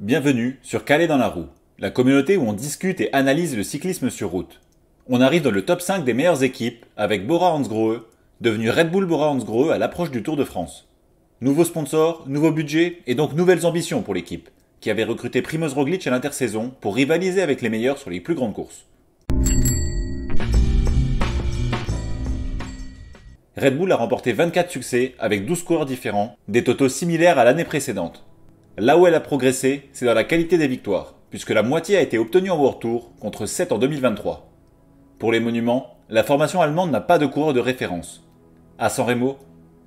Bienvenue sur Calais dans la roue, la communauté où on discute et analyse le cyclisme sur route. On arrive dans le top 5 des meilleures équipes avec Bora Hansgrohe, devenu Red Bull Bora Hansgrohe à l'approche du Tour de France. Nouveau sponsor, nouveau budget et donc nouvelles ambitions pour l'équipe, qui avait recruté Primož Roglič à l'intersaison pour rivaliser avec les meilleurs sur les plus grandes courses. Red Bull a remporté 24 succès avec 12 coureurs différents, des totaux similaires à l'année précédente. Là où elle a progressé, c'est dans la qualité des victoires, puisque la moitié a été obtenue en World Tour, contre 7 en 2023. Pour les monuments, la formation allemande n'a pas de coureur de référence. À San Remo,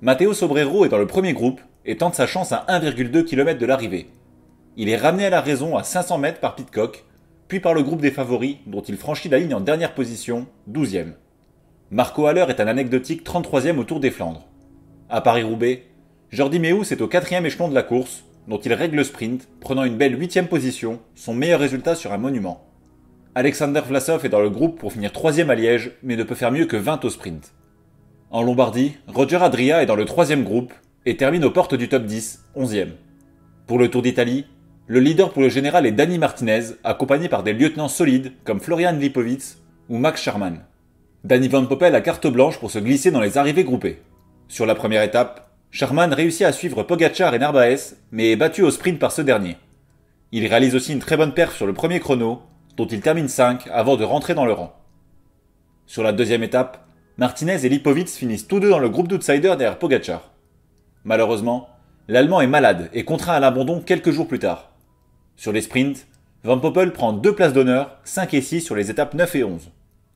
Matteo Sobrero est dans le premier groupe et tente sa chance à 1,2 km de l'arrivée. Il est ramené à la raison à 500 mètres par Pidcock, puis par le groupe des favoris dont il franchit la ligne en dernière position, 12e. Marco Haller est un anecdotique 33e au Tour des Flandres. À Paris-Roubaix, Jordi Meeus est au 4e échelon de la course, dont il règle le sprint, prenant une belle 8e position, son meilleur résultat sur un monument. Alexander Vlasov est dans le groupe pour finir 3e à Liège, mais ne peut faire mieux que 20 au sprint. En Lombardie, Roger Adria est dans le 3e groupe et termine aux portes du top 10, 11e. Pour le Tour d'Italie, le leader pour le général est Dani Martinez, accompagné par des lieutenants solides comme Florian Lipovic ou Max Sharman. Dani Van Poppel a carte blanche pour se glisser dans les arrivées groupées. Sur la première étape, Sharman réussit à suivre Pogačar et Narvaez, mais est battu au sprint par ce dernier. Il réalise aussi une très bonne perf sur le premier chrono, dont il termine 5 avant de rentrer dans le rang. Sur la deuxième étape, Martinez et Lipovic finissent tous deux dans le groupe d'outsiders derrière Pogačar. Malheureusement, l'Allemand est malade et contraint à l'abandon quelques jours plus tard. Sur les sprints, Van Poppel prend 2 places d'honneur, 5 et 6 sur les étapes 9 et 11.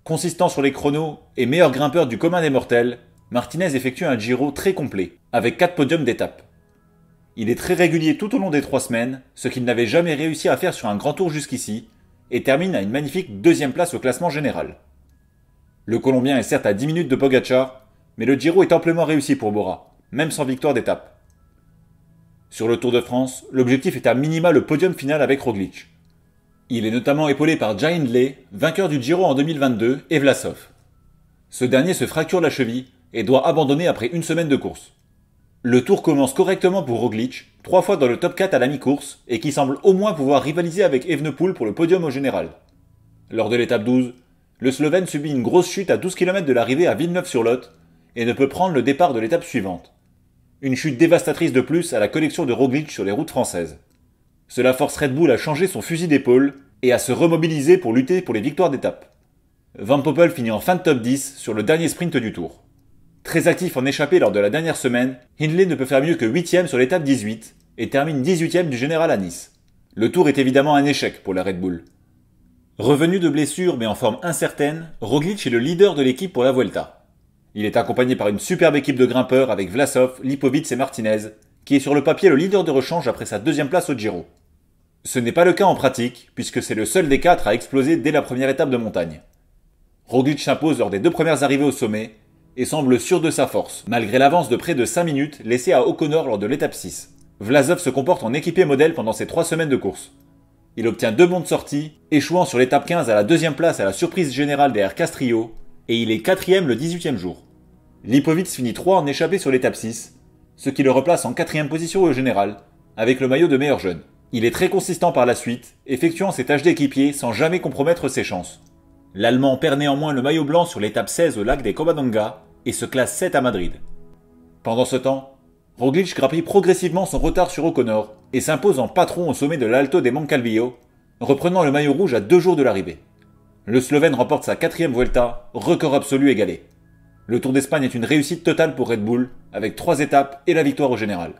Consistant sur les chronos et meilleur grimpeur du commun des mortels, Martinez effectue un Giro très complet, avec 4 podiums d'étape. Il est très régulier tout au long des 3 semaines, ce qu'il n'avait jamais réussi à faire sur un grand tour jusqu'ici, et termine à une magnifique 2e place au classement général. Le Colombien est certes à 10 minutes de Pogačar, mais le Giro est amplement réussi pour Bora, même sans victoire d'étape. Sur le Tour de France, l'objectif est à minima le podium final avec Roglič. Il est notamment épaulé par Jai Hindley, vainqueur du Giro en 2022, et Vlasov. Ce dernier se fracture la cheville et doit abandonner après une semaine de course. Le tour commence correctement pour Roglič, 3 fois dans le top 4 à la mi-course, et qui semble au moins pouvoir rivaliser avec Evenepoel pour le podium au général. Lors de l'étape 12, le Slovène subit une grosse chute à 12 km de l'arrivée à Villeneuve-sur-Lot, et ne peut prendre le départ de l'étape suivante. Une chute dévastatrice de plus à la collection de Roglič sur les routes françaises. Cela force Red Bull à changer son fusil d'épaule, et à se remobiliser pour lutter pour les victoires d'étape. Van Poppel finit en fin de top 10 sur le dernier sprint du tour. Très actif en échappée lors de la dernière semaine, Hindley ne peut faire mieux que 8e sur l'étape 18 et termine 18e du général à Nice. Le tour est évidemment un échec pour la Red Bull. Revenu de blessure mais en forme incertaine, Roglič est le leader de l'équipe pour la Vuelta. Il est accompagné par une superbe équipe de grimpeurs avec Vlasov, Lipovic et Martinez, qui est sur le papier le leader de rechange après sa 2e place au Giro. Ce n'est pas le cas en pratique, puisque c'est le seul des 4 à exploser dès la première étape de montagne. Roglič s'impose lors des 2 premières arrivées au sommet, et semble sûr de sa force, malgré l'avance de près de 5 minutes laissée à O'Connor lors de l'étape 6. Vlasov se comporte en équipier modèle pendant ces 3 semaines de course. Il obtient 2 bons de sortie, échouant sur l'étape 15 à la 2e place à la surprise générale derrière Castrillo, et il est 4e le 18e jour. Lipovic finit 3 en échappée sur l'étape 6, ce qui le replace en 4e position au général, avec le maillot de meilleur jeune. Il est très consistant par la suite, effectuant ses tâches d'équipier sans jamais compromettre ses chances. L'Allemand perd néanmoins le maillot blanc sur l'étape 16 au lac des Covadonga et se classe 7 à Madrid. Pendant ce temps, Roglič grappille progressivement son retard sur O'Connor et s'impose en patron au sommet de l'Alto de Moncalvillo, reprenant le maillot rouge à 2 jours de l'arrivée. Le Slovène remporte sa 4e Vuelta, record absolu égalé. Le Tour d'Espagne est une réussite totale pour Red Bull, avec 3 étapes et la victoire au général.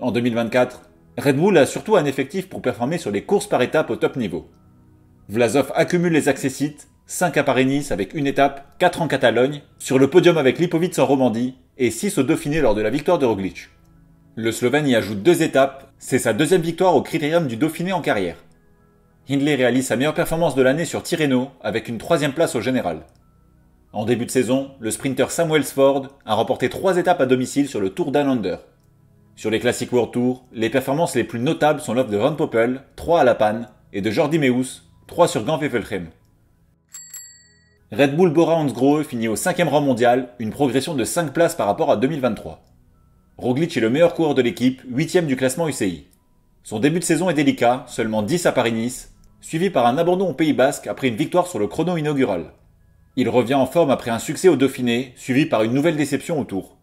En 2024, Red Bull a surtout un effectif pour performer sur les courses par étapes au top niveau. Vlasov accumule les accessites, 5 à Paris-Nice avec une étape, 4 en Catalogne, sur le podium avec Lipovic en Romandie et 6 au Dauphiné lors de la victoire de Roglič. Le Slovène y ajoute 2 étapes, c'est sa 2e victoire au Critérium du Dauphiné en carrière. Hindley réalise sa meilleure performance de l'année sur Tirreno avec une 3e place au général. En début de saison, le sprinter Sam Welsford a remporté 3 étapes à domicile sur le Tour Down Under. Sur les classiques World Tour, les performances les plus notables sont l'offre de Van Poppel, 3 à La Panne, et de Jordi Meeus, 3 sur Gand-Wevelgem. Red Bull Bora Hansgrohe finit au 5e rang mondial, une progression de 5 places par rapport à 2023. Roglič est le meilleur coureur de l'équipe, 8e du classement UCI. Son début de saison est délicat, seulement 10 à Paris-Nice, suivi par un abandon au Pays Basque après une victoire sur le chrono inaugural. Il revient en forme après un succès au Dauphiné, suivi par une nouvelle déception au Tour.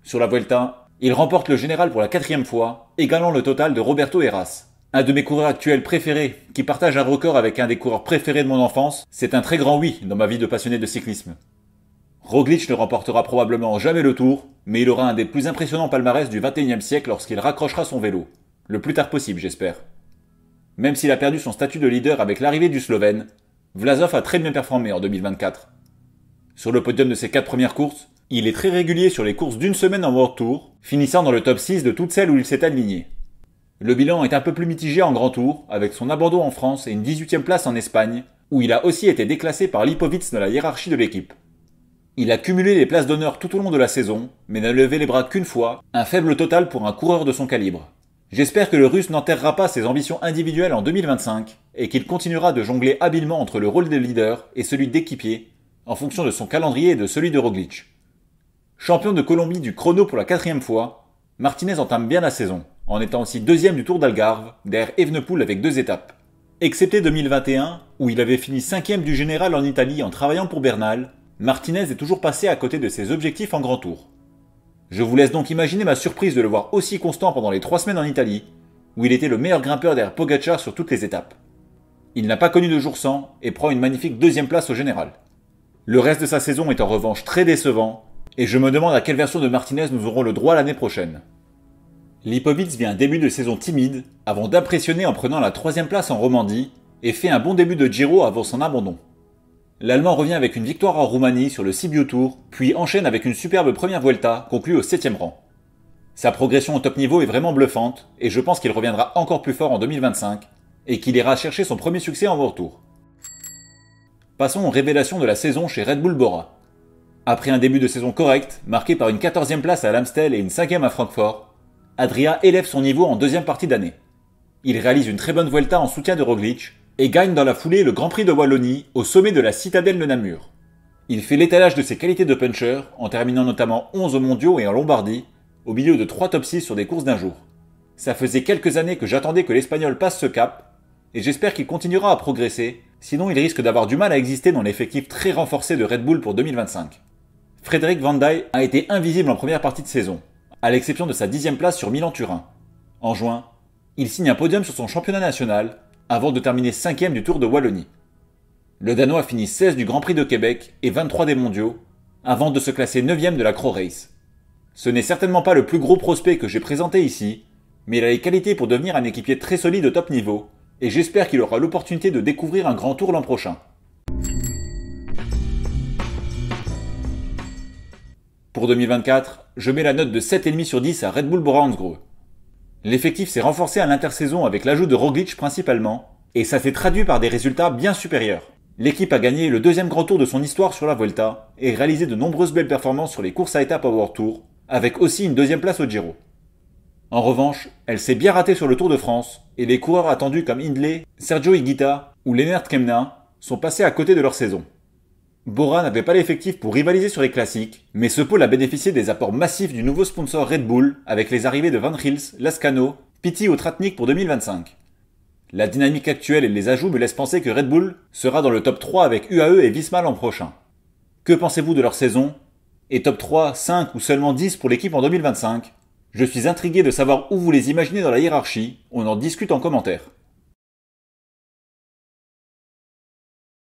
Sur la Vuelta, il remporte le général pour la 4e fois, égalant le total de Roberto Heras. Un de mes coureurs actuels préférés, qui partage un record avec un des coureurs préférés de mon enfance, c'est un très grand oui dans ma vie de passionné de cyclisme. Roglic ne remportera probablement jamais le Tour, mais il aura un des plus impressionnants palmarès du XXIe siècle lorsqu'il raccrochera son vélo. Le plus tard possible, j'espère. Même s'il a perdu son statut de leader avec l'arrivée du Slovène, Vlasov a très bien performé en 2024. Sur le podium de ses 4 premières courses, il est très régulier sur les courses d'une semaine en World Tour, finissant dans le top 6 de toutes celles où il s'est aligné. Le bilan est un peu plus mitigé en Grand Tour, avec son abandon en France et une 18e place en Espagne, où il a aussi été déclassé par Lipovic dans la hiérarchie de l'équipe. Il a cumulé les places d'honneur tout au long de la saison, mais n'a levé les bras qu'une fois, un faible total pour un coureur de son calibre. J'espère que le Russe n'enterrera pas ses ambitions individuelles en 2025 et qu'il continuera de jongler habilement entre le rôle de leader et celui d'équipier en fonction de son calendrier et de celui de Roglic. Champion de Colombie du chrono pour la 4e fois, Martinez entame bien la saison, en étant aussi 2e du Tour d'Algarve, derrière Evenepoel avec 2 étapes. Excepté 2021, où il avait fini 5e du général en Italie en travaillant pour Bernal, Martinez est toujours passé à côté de ses objectifs en Grand Tour. Je vous laisse donc imaginer ma surprise de le voir aussi constant pendant les 3 semaines en Italie, où il était le meilleur grimpeur derrière Pogacar sur toutes les étapes. Il n'a pas connu de jour sans et prend une magnifique 2e place au général. Le reste de sa saison est en revanche très décevant, et je me demande à quelle version de Martinez nous aurons le droit l'année prochaine. Lipovic vit un début de saison timide, avant d'impressionner en prenant la 3e place en Romandie, et fait un bon début de Giro avant son abandon. L'Allemand revient avec une victoire en Roumanie sur le Sibiu Tour, puis enchaîne avec une superbe première Vuelta conclue au 7e rang. Sa progression au top niveau est vraiment bluffante, et je pense qu'il reviendra encore plus fort en 2025, et qu'il ira chercher son premier succès en World Tour. Passons aux révélations de la saison chez Red Bull Bora. Après un début de saison correct, marqué par une 14e place à l'Amstel et une 5e à Francfort, Adria élève son niveau en 2e partie d'année. Il réalise une très bonne Vuelta en soutien de Roglic, et gagne dans la foulée le Grand Prix de Wallonie au sommet de la citadelle de Namur. Il fait l'étalage de ses qualités de puncher en terminant notamment 11 aux mondiaux et en Lombardie, au milieu de 3 top 6 sur des courses d'un jour. Ça faisait quelques années que j'attendais que l'Espagnol passe ce cap, et j'espère qu'il continuera à progresser, sinon il risque d'avoir du mal à exister dans l'effectif très renforcé de Red Bull pour 2025. Frederik Van Dijk a été invisible en première partie de saison, à l'exception de sa 10e place sur Milan-Turin. En juin, il signe un podium sur son championnat national, avant de terminer 5e du Tour de Wallonie. Le Danois finit 16 du Grand Prix de Québec et 23 des mondiaux, avant de se classer 9e de la Crow Race. Ce n'est certainement pas le plus gros prospect que j'ai présenté ici, mais il a les qualités pour devenir un équipier très solide au top niveau, et j'espère qu'il aura l'opportunité de découvrir un grand tour l'an prochain. Pour 2024, je mets la note de 7,5 sur 10 à Red Bull Bora Hansgrohe. L'effectif s'est renforcé à l'intersaison avec l'ajout de Roglic principalement, et ça s'est traduit par des résultats bien supérieurs. L'équipe a gagné le 2e grand tour de son histoire sur la Vuelta, et réalisé de nombreuses belles performances sur les courses à étapes au World Tour, avec aussi une 2e place au Giro. En revanche, elle s'est bien ratée sur le Tour de France, et les coureurs attendus comme Hindley, Sergio Higuita ou Lennart Kemna sont passés à côté de leur saison. Bora n'avait pas l'effectif pour rivaliser sur les classiques, mais ce pôle a bénéficié des apports massifs du nouveau sponsor Red Bull, avec les arrivées de Van Gils, Lascano, Pitti ou Tratnik pour 2025. La dynamique actuelle et les ajouts me laissent penser que Red Bull sera dans le top 3 avec UAE et Visma l'an prochain. Que pensez-vous de leur saison? Et top 3, 5 ou seulement 10 pour l'équipe en 2025? Je suis intrigué de savoir où vous les imaginez dans la hiérarchie, on en discute en commentaire.